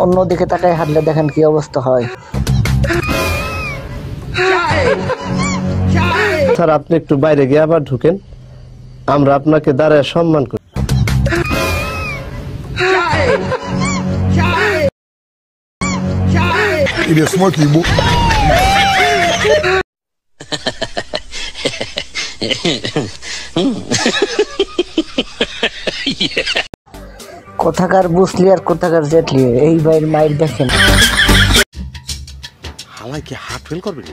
অন্যদিকে তাকায় হাঁটলে দেখেন কি অবস্থা হয়। স্যার আপনি একটু বাইরে গিয়ে আবার ঢুকেন, আমরা আপনাকে দাঁড়ায় সম্মান করি। কোথাকার বুসলি আর কোথাকার জেটলি, এই ভাইয়ের মায়ের দেখেন। হালাই কি হার্ট ফেল করবে?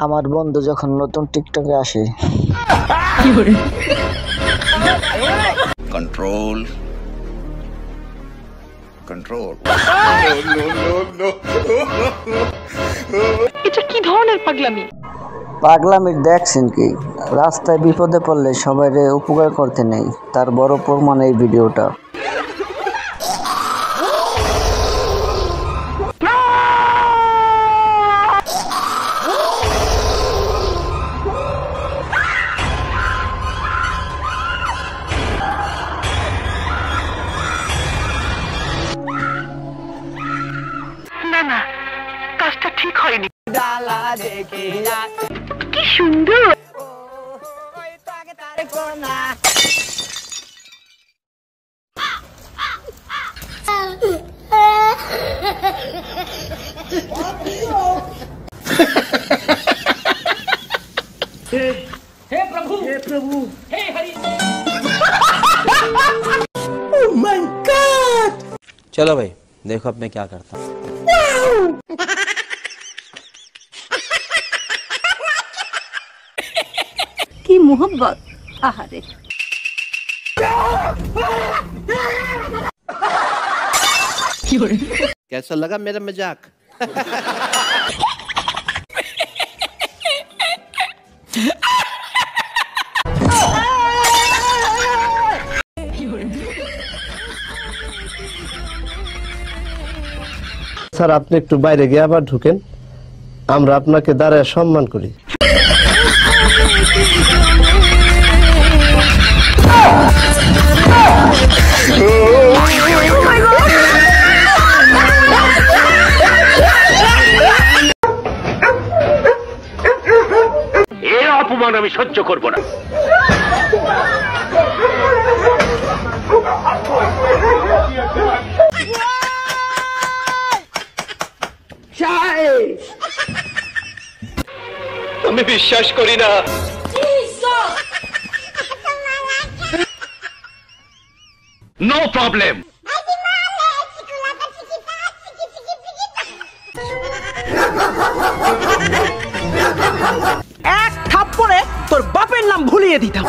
আমার বন্ধু যখন নতুন টিকটকে আসে, কন্ট্রোল কন্ট্রোল। এটা কি ধরনের পাগলামি? পাগলামির দেখছেন কি? রাস্তায় বিপদে পড়লে সবাই উপকার করতে নেই, তার বড় প্রমাণ এই ভিডিওটা। না না, কাজটা ঠিক হয়নি। কি সুন্দর। हे प्रभु हे हरि। Oh my God! चलो भाई देखो अब मैं क्या करता हूँ। की मोहब्बत, आहारे। कैसा लगा मेरा मजाक? স্যার আপনি একটু বাইরে গিয়ে আবার ঢুকেন, আমরা আপনাকে দাঁড়ায় সম্মান করি। এর অপমান আমি সহ্য করব না। আমি বিশ্বাস করি না। No problem. এক থাপ্পড়ে তোর বাপের নাম ভুলিয়ে দিতাম।